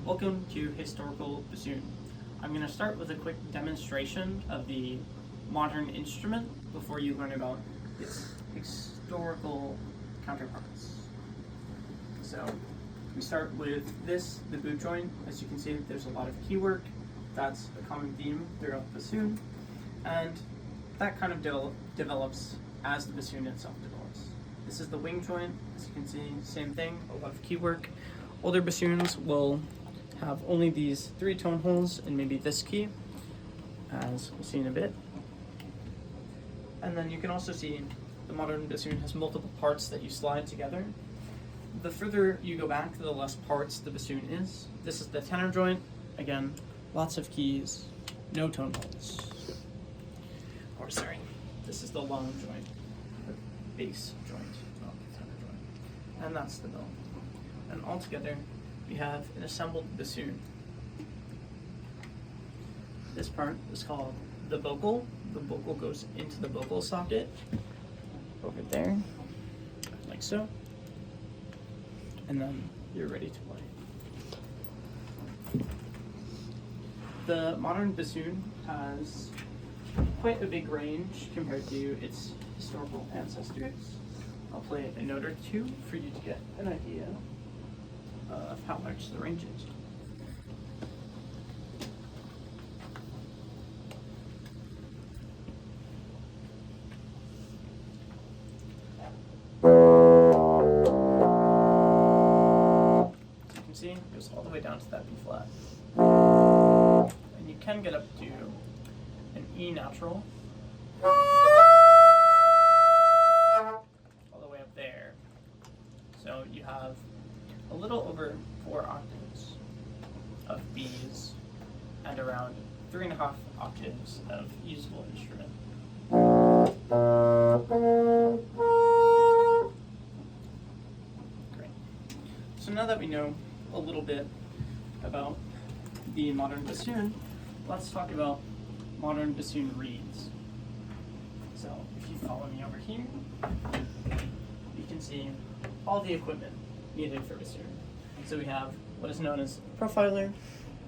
Welcome to Historical Bassoon. I'm going to start with a quick demonstration of the modern instrument before you learn about its historical counterparts. So we start with this, the boot joint. As you can see, there's a lot of keywork. That's a common theme throughout bassoon, and that kind of develops as the bassoon itself develops. This is the wing joint. As you can see, same thing, a lot of keywork. Older bassoons will have only these 3 tone holes and maybe this key, as we'll see in a bit. And then you can also see the modern bassoon has multiple parts that you slide together. The further you go back, the less parts the bassoon is. This is the tenor joint. Again, lots of keys, no tone holes. Or sorry, this is the long joint, the bass joint, not the tenor joint. And that's the bell. And altogether, we have an assembled bassoon. This part is called the vocal. The vocal goes into the vocal socket over there, like so. And then you're ready to play. The modern bassoon has quite a big range compared to its historical ancestors. I'll play a note or two for you to get an idea of how large the range is. As you can see, it goes all the way down to that B flat. And you can get up to an E natural, all the way up there. So you have a little over 4 octaves of B's and around 3.5 octaves of usable instrument. Great. So now that we know a little bit about the modern bassoon, let's talk about modern bassoon reeds. So if you follow me over here, you can see all the equipment needed for bassoon. So we have what is known as a profiler,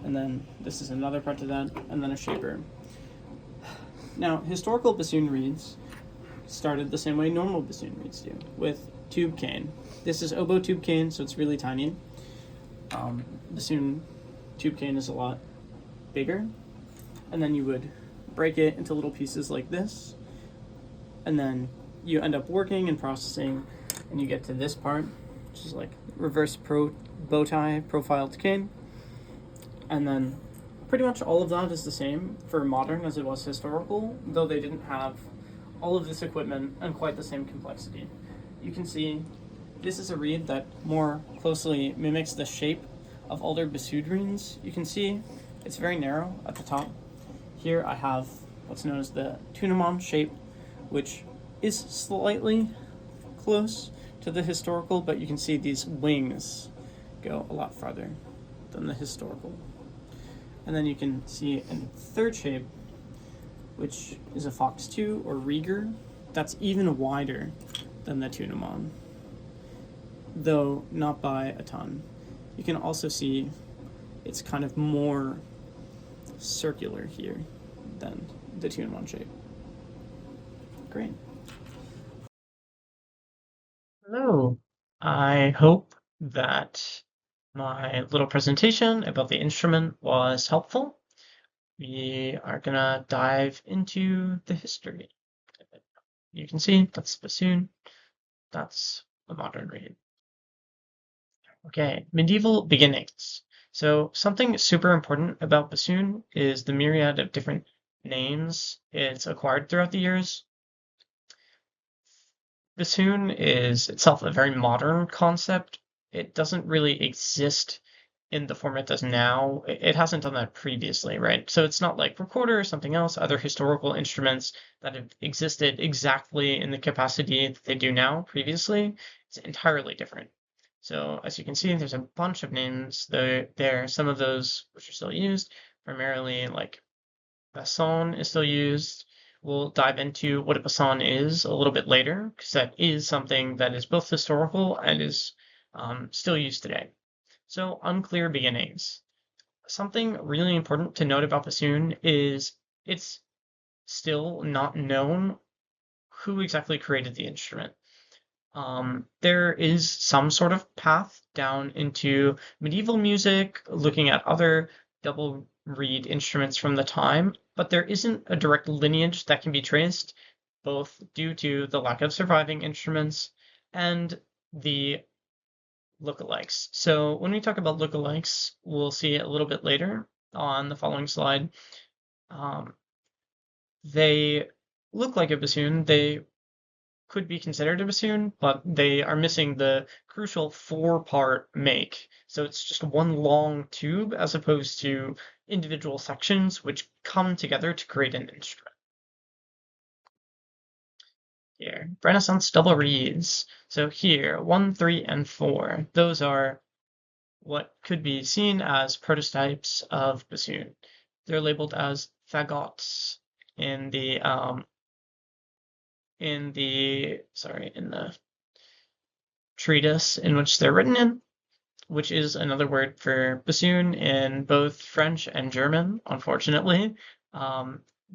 and then this is another part to that, and then a shaper. Now, historical bassoon reeds started the same way normal bassoon reeds do, with tube cane. This is oboe tube cane, so it's really tiny. Bassoon tube cane is a lot bigger, and then you would break it into little pieces like this, and then you end up working and processing, and you get to this part, which is like reverse bow tie profiled cane. And then pretty much all of that is the same for modern as it was historical, though they didn't have all of this equipment and quite the same complexity. You can see this is a reed that more closely mimics the shape of older bassoon reeds. You can see it's very narrow at the top. Here I have what's known as the tunamon shape, which is slightly close to the historical, but you can see these wings go a lot farther than the historical. And then you can see a third shape, which is a fox 2 or Rieger, that's even wider than the tunamon, though not by a ton. You can also see it's kind of more circular here than the tunamon shape. Great. Hello. I hope that my little presentation about the instrument was helpful. We are gonna dive into the history. You can see that's bassoon, that's a modern reed. Okay, medieval beginnings. So something super important about bassoon is the myriad of different names it's acquired throughout the years. Bassoon is itself a very modern concept. It doesn't really exist in the form it does now. It hasn't done that previously, right? So it's not like recorder or something else, other historical instruments that have existed exactly in the capacity that they do now previously. It's entirely different. So as you can see, there's a bunch of names there. Some of those which are still used, primarily like basson is still used. We'll dive into what a basson is a little bit later, because that is something that is both historical and is still used today. So unclear beginnings. something really important to note about bassoon is it's still not known who exactly created the instrument. There is some sort of path down into medieval music, looking at other double reed instruments from the time, but there isn't a direct lineage that can be traced, both due to the lack of surviving instruments and the lookalikes. So when we talk about lookalikes, we'll see it a little bit later on the following slide. Um, they look like a bassoon. They could be considered a bassoon, but they are missing the crucial four-part make. So it's just one long tube as opposed to individual sections which come together to create an instrument. Here, Renaissance double reeds. So here, 1, 3, and 4. Those are what could be seen as prototypes of bassoon. They're labeled as fagots in the treatise in which they're written in, which is another word for bassoon in both French and German, unfortunately.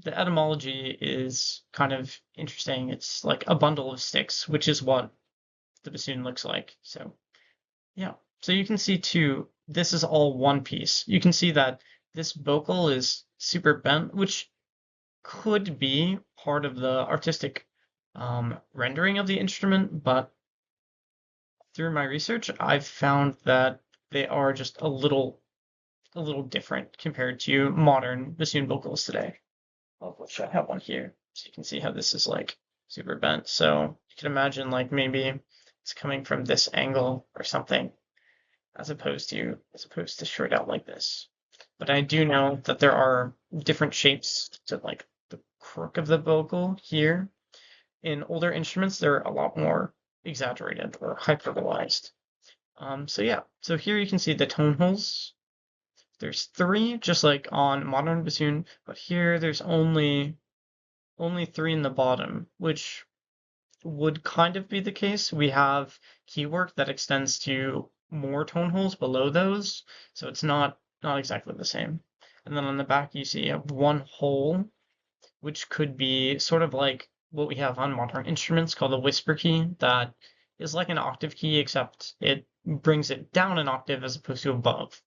The etymology is kind of interesting. It's like a bundle of sticks, which is what the bassoon looks like. So, yeah. So you can see too, this is all one piece. You can see that this vocal is super bent, which could be part of the artistic rendering of the instrument, but through my research, I've found that they are just a little different compared to modern bassoon vocals today. Of which I have one here, so you can see how this is like super bent. So you can imagine like maybe it's coming from this angle or something, as opposed to straight out like this. But I do know that there are different shapes to like the crook of the vocal here. In older instruments, they're a lot more exaggerated or hyperbolized. So yeah, so here you can see the tone holes. There's 3, just like on modern bassoon, but here there's only 3 in the bottom, which would kind of be the case. We have keywork that extends to more tone holes below those, so it's not exactly the same. And then on the back you see one hole, which could be sort of like what we have on modern instruments called a whisper key, that is like an octave key, except it brings it down an octave as opposed to above.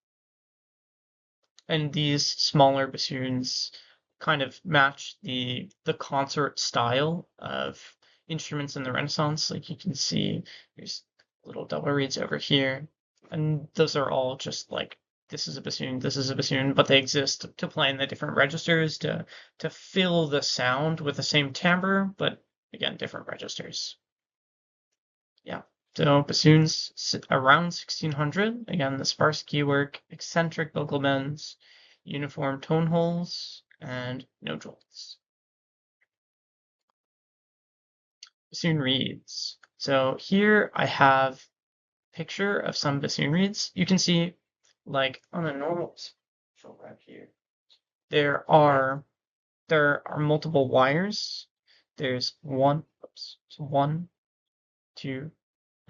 And these smaller bassoons kind of match the concert style of instruments in the Renaissance. Like you can see there's little double reeds over here, and those are all just like this is a bassoon, but they exist to play in the different registers to fill the sound with the same timbre, but again, different registers. Yeah. So bassoons around 1600. Again, the sparse keywork, eccentric vocal bends, uniform tone holes, and no jolts. Bassoon reeds. So here I have a picture of some bassoon reeds. You can see, like on a normal shoulder right here, there are multiple wires. There's one, 2,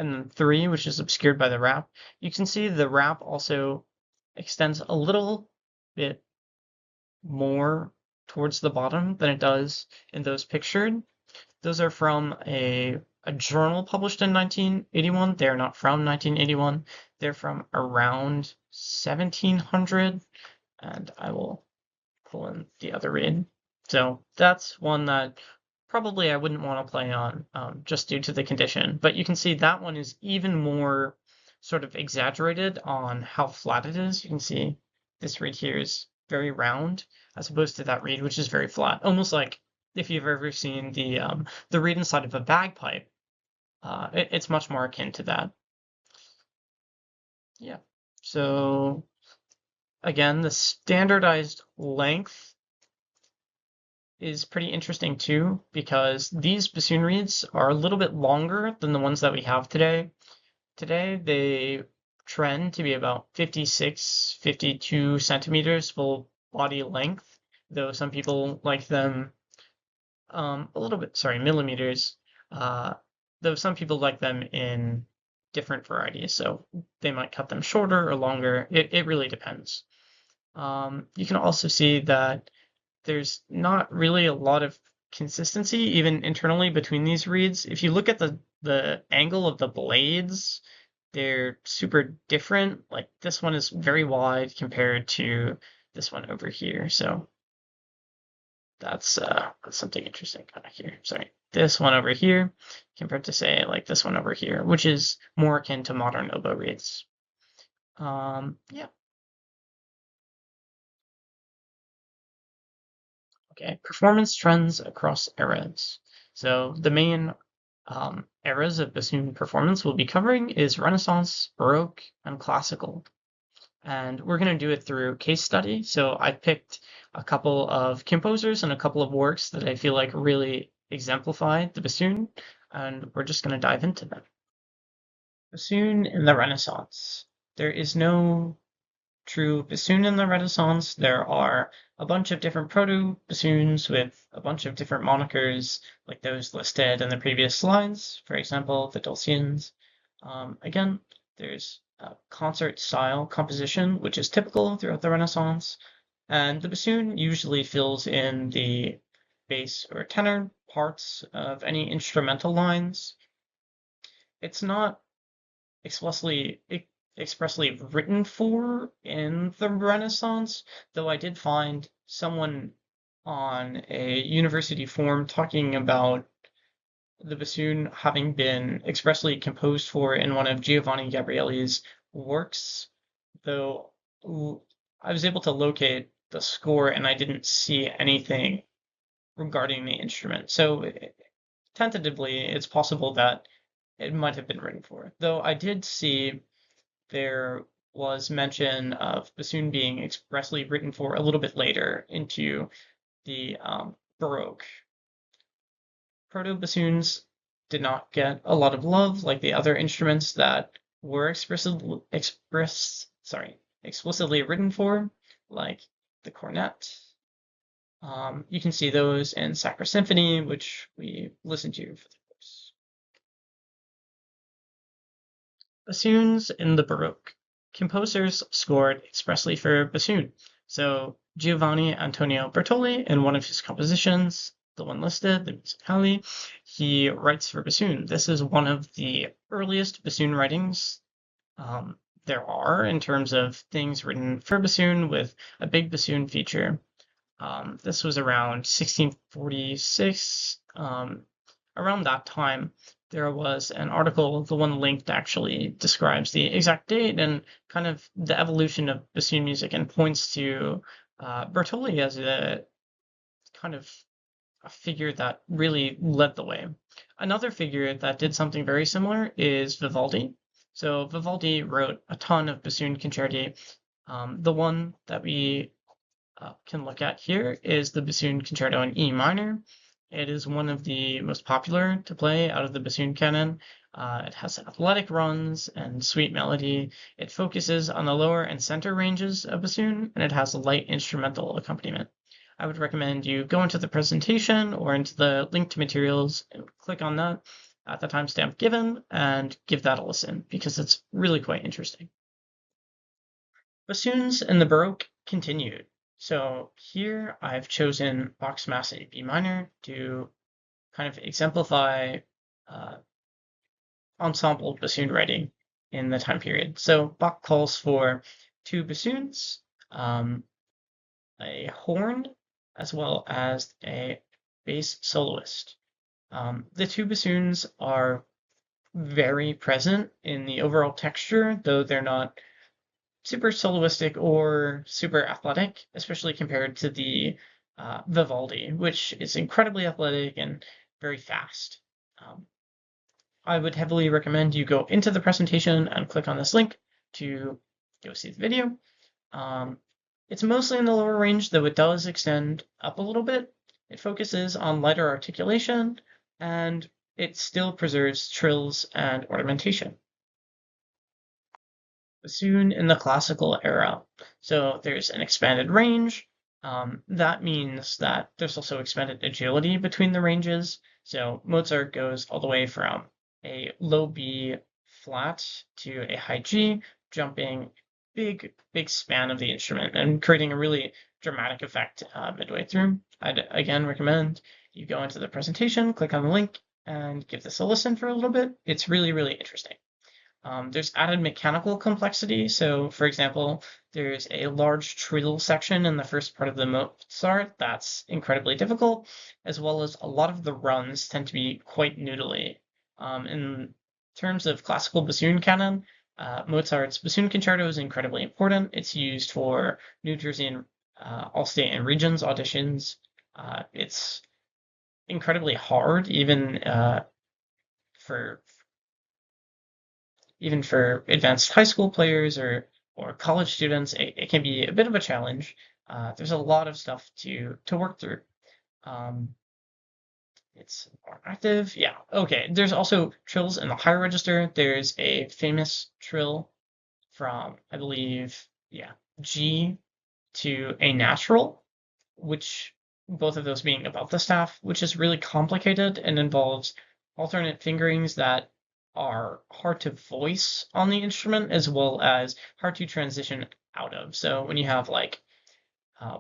and then 3, which is obscured by the wrap. You can see the wrap also extends a little bit more towards the bottom than it does in those pictured. Those are from a journal published in 1981. They're not from 1981. They're from around 1700. And I will pull in the other reed. So that's one that probably I wouldn't want to play on just due to the condition. But you can see that one is even more sort of exaggerated on how flat it is. You can see this reed here is very round as opposed to that reed, which is very flat. Almost like if you've ever seen the reed inside of a bagpipe, it's much more akin to that. Yeah. So again, the standardized length is pretty interesting too, because these bassoon reeds are a little bit longer than the ones that we have today. Today, they trend to be about 56, 52 centimeters full body length, though some people like them a little bit, sorry, millimeters, though some people like them in different varieties, so they might cut them shorter or longer. It really depends. You can also see that there's not really a lot of consistency even internally between these reeds. If you look at the angle of the blades, they're super different. Like this one is very wide compared to this one over here. So that's something interesting kind of here. Sorry, this one over here compared to say like this one over here, which is more akin to modern oboe reeds. Yeah. Okay, performance trends across eras. So the main eras of bassoon performance we'll be covering is Renaissance, Baroque, and Classical. And we're going to do it through case study. So I picked a couple of composers and a couple of works that I feel like really exemplify the bassoon, and we're just going to dive into them. Bassoon in the Renaissance. There is no true bassoon in the Renaissance. There are a bunch of different proto-bassoons with a bunch of different monikers, like those listed in the previous slides. For example, the Dulcians. Again, there's concert-style composition, which is typical throughout the Renaissance, and the bassoon usually fills in the bass or tenor parts of any instrumental lines. It's not explicitly expressly written for in the Renaissance, though I did find someone on a university forum talking about the bassoon having been expressly composed for in one of Giovanni Gabrieli's works, though I was able to locate the score and I didn't see anything regarding the instrument. So tentatively, it's possible that it might have been written for. Though I did see there was mention of bassoon being expressly written for a little bit later into the Baroque. Proto-bassoons did not get a lot of love like the other instruments that were explicitly written for, like the cornet. You can see those in Sacra Symphony, which we listened to for the course. Bassoons in the Baroque. Composers scored expressly for bassoon. So Giovanni Antonio Bertoli, in one of his compositions, the one listed, the Musicale, he writes for bassoon. This is one of the earliest bassoon writings there are in terms of things written for bassoon with a big bassoon feature. This was around 1646. Around that time, there was an article, the one linked actually describes the exact date and kind of the evolution of bassoon music and points to Bertoli as a kind of a figure that really led the way. Another figure that did something very similar is Vivaldi. So Vivaldi wrote a ton of bassoon concerti. The one that we can look at here is the bassoon concerto in E minor. It is one of the most popular to play out of the bassoon canon. It has athletic runs and sweet melody. It focuses on the lower and center ranges of bassoon, and it has a light instrumental accompaniment. I would recommend you go into the presentation or into the linked materials and click on that at the timestamp given and give that a listen because it's really quite interesting. Bassoons in the Baroque continued. So here I've chosen Bach's Mass in B minor to kind of exemplify ensemble bassoon writing in the time period. So Bach calls for two bassoons, a horn, as well as a bass soloist. The two bassoons are very present in the overall texture, though they're not super soloistic or super athletic, especially compared to the Vivaldi, which is incredibly athletic and very fast. I would heavily recommend you go into the presentation and click on this link to go see the video. It's mostly in the lower range, though it does extend up a little bit. It focuses on lighter articulation, and it still preserves trills and ornamentation. Bassoon in the classical era. So there's an expanded range. That means that there's also expanded agility between the ranges. So Mozart goes all the way from a low B flat to a high G, jumping big span of the instrument and creating a really dramatic effect midway through. I'd again recommend you go into the presentation, click on the link, and give this a listen for a little bit. It's really interesting. There's added mechanical complexity. So, for example, there's a large trill section in the first part of the Mozart that's incredibly difficult, as well as a lot of the runs tend to be quite noodly. In terms of classical bassoon canon, Mozart's bassoon concerto is incredibly important. It's used for New Jersey and all state and regions auditions. It's incredibly hard, for even for advanced high school players or college students. It can be a bit of a challenge. There's a lot of stuff to work through. Um, it's more active. Yeah. Okay. There's also trills in the higher register. There's a famous trill from, I believe, yeah, G to a natural, which both of those being above the staff, which is really complicated and involves alternate fingerings that are hard to voice on the instrument as well as hard to transition out of. So when you have like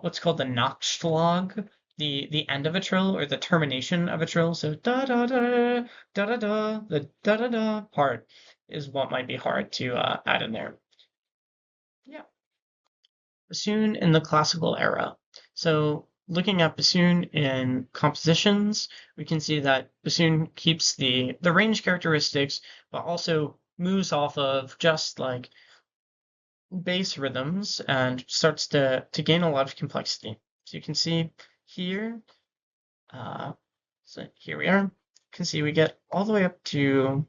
what's called the Nachschlag, the end of a trill or the termination of a trill, so da da da da da da, the da da da part is what might be hard to add in there. Yeah. Bassoon in the classical era. So looking at bassoon in compositions, we can see that bassoon keeps the range characteristics, but also moves off of just like bass rhythms and starts to gain a lot of complexity. So you can see here, so here we are. You can see we get all the way up to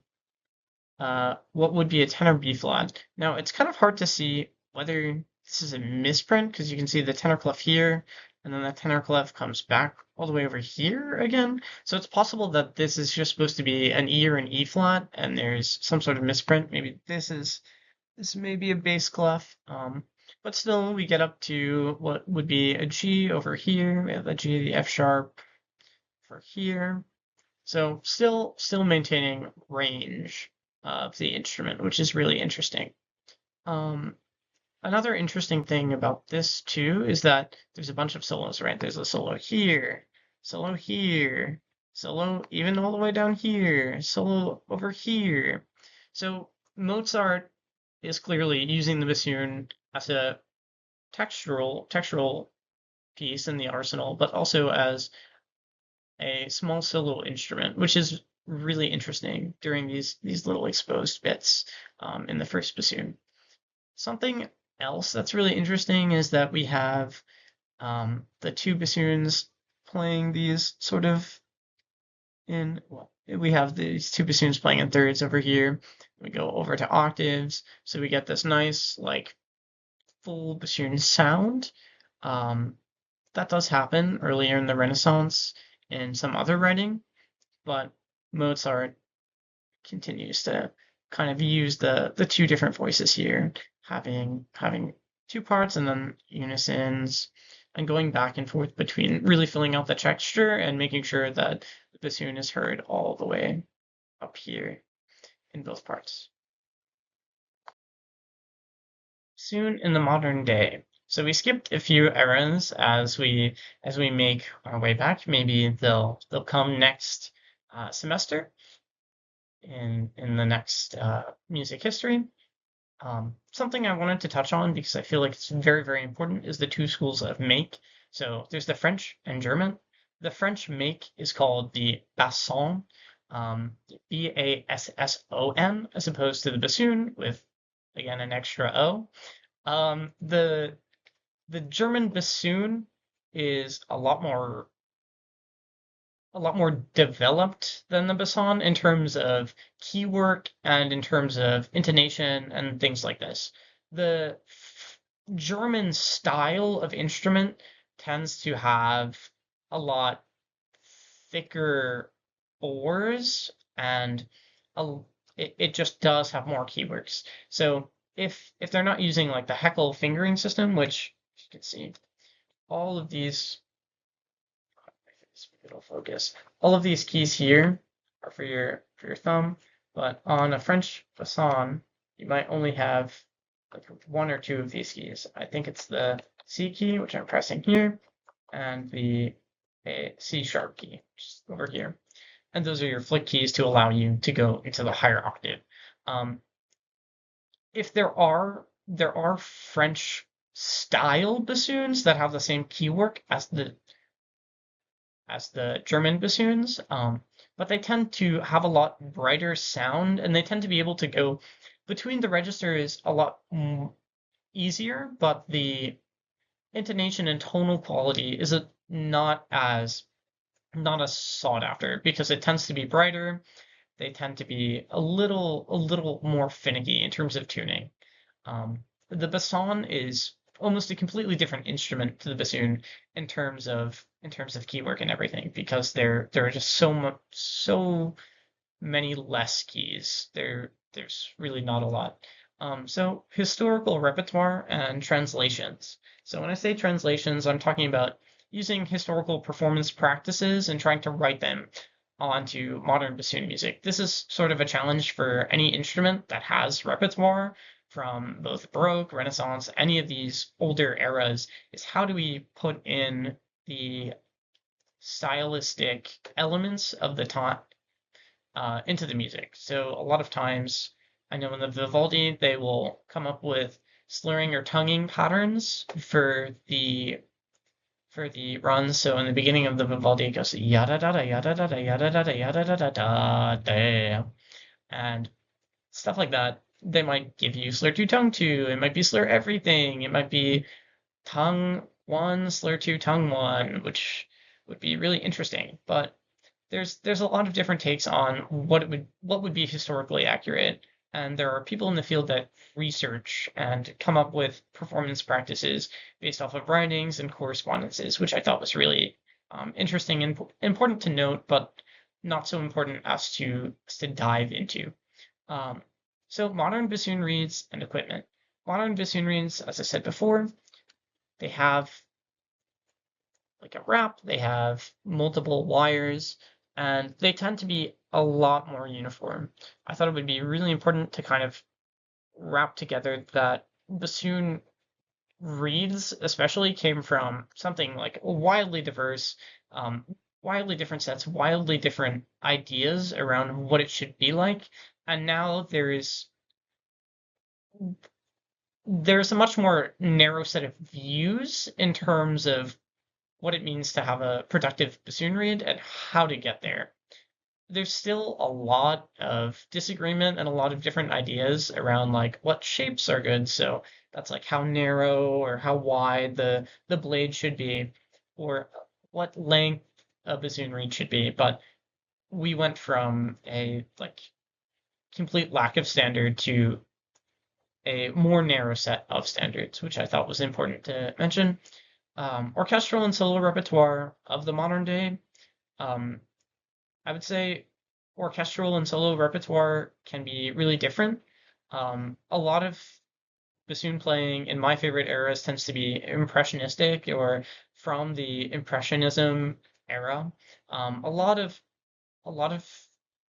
what would be a tenor B flat. Now it's kind of hard to see whether this is a misprint because you can see the tenor clef here, and then the tenor clef comes back all the way over here again. So it's possible that this is just supposed to be an E or an E flat, and there's some sort of misprint. Maybe this may be a bass clef. But still, we get up to what would be a G over here. We have a G, the F sharp for here. So still maintaining range of the instrument, which is really interesting. Another interesting thing about this too is that there's a bunch of solos, right? There's a solo here, solo here, solo even all the way down here, solo over here. So Mozart is clearly using the bassoon as a textural piece in the arsenal, but also as a small solo instrument, which is really interesting during these little exposed bits in the first bassoon. Something else that's really interesting is that we have the two bassoons playing these sort of we have these two bassoons playing in thirds over here. We go over to octaves, so we get this nice like full bassoon sound. That does happen earlier in the Renaissance in some other writing, but Mozart continues to kind of use the two different voices here, having two parts and then unisons, and going back and forth between really filling out the texture and making sure that the bassoon is heard all the way up here in both parts. Soon in the modern day. So we skipped a few eras as we make our way back. Maybe they'll come next semester in the next music history. Something I wanted to touch on because I feel like it's very important is the two schools of make. So there's the French and German. The French make is called the basson, basson, as opposed to the bassoon with again an extra O. The German bassoon is a lot more developed than the basson in terms of key work and in terms of intonation and things like this. The German style of instrument tends to have a lot thicker bores and it just does have more keywords. So if they're not using like the Heckel fingering system, which you can see all of these, it'll focus. All of these keys here are for your thumb, but on a French basson, you might only have like one or two of these keys. I think it's the C key, which I'm pressing here, and the C sharp key, which is over here. And those are your flick keys to allow you to go into the higher octave. If there are French style bassoons that have the same key work as the German bassoons, but they tend to have a lot brighter sound, and they tend to be able to go between the registers a lot easier, but the intonation and tonal quality is not as sought after because it tends to be brighter. They tend to be a little more finicky in terms of tuning. The basson is almost a completely different instrument to the bassoon in terms of keywork and everything, because there are just so many less keys. There's really not a lot. So historical repertoire and translations. So when I say translations, I'm talking about using historical performance practices and trying to write them onto modern bassoon music. This is sort of a challenge for any instrument that has repertoire from both Baroque, Renaissance, any of these older eras, is how do we put in the stylistic elements of the time into the music. So a lot of times, I know in the Vivaldi, they will come up with slurring or tonguing patterns for the runs. So in the beginning of the Vivaldi, it goes yada da da yada da da yada da da yada da da da da, and stuff like that. They might give you slur two, tongue two. It might be slur everything. It might be tongue one, slur two, tongue one, which would be really interesting. But there's a lot of different takes on what would be historically accurate, and there are people in the field that research and come up with performance practices based off of writings and correspondences, which I thought was really interesting and important to note, but not so important as to dive into. So modern bassoon reeds and equipment. Modern bassoon reeds, as I said before, they have like a wrap, they have multiple wires, and they tend to be a lot more uniform. I thought it would be really important to kind of wrap together that bassoon reeds especially came from something like wildly diverse, wildly different sets, wildly different ideas around what it should be like. And now there's a much more narrow set of views in terms of what it means to have a productive bassoon reed and how to get there. There's still a lot of disagreement and a lot of different ideas around like what shapes are good. So that's like how narrow or how wide the blade should be, or what length a bassoon reed should be. But we went from a like complete lack of standard to a more narrow set of standards, which I thought was important to mention. Orchestral and solo repertoire of the modern day. I would say orchestral and solo repertoire can be really different. A lot of bassoon playing in my favorite eras tends to be impressionistic or from the Impressionism era. A lot of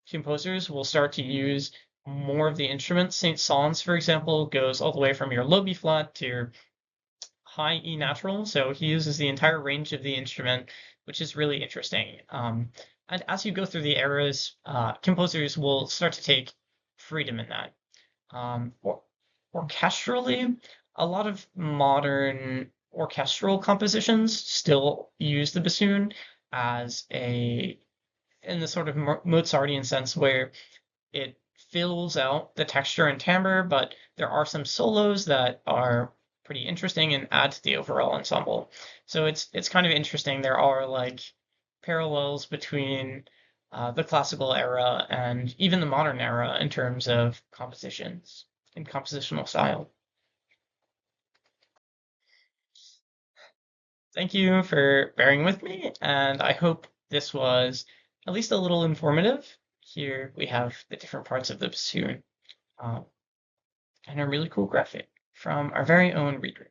composers will start to use more of the instruments. Saint-Saëns, for example, goes all the way from your low B flat to your high E natural, so he uses the entire range of the instrument, which is really interesting. And as you go through the eras, composers will start to take freedom in that. Orchestrally, a lot of modern orchestral compositions still use the bassoon as in the sort of Mozartian sense, where it fills out the texture and timbre, but there are some solos that are pretty interesting and add to the overall ensemble. So it's kind of interesting. There are like parallels between the classical era and even the modern era in terms of compositions and compositional style. Thank you for bearing with me, and I hope this was at least a little informative. Here we have the different parts of the bassoon and a really cool graphic from our very own reader.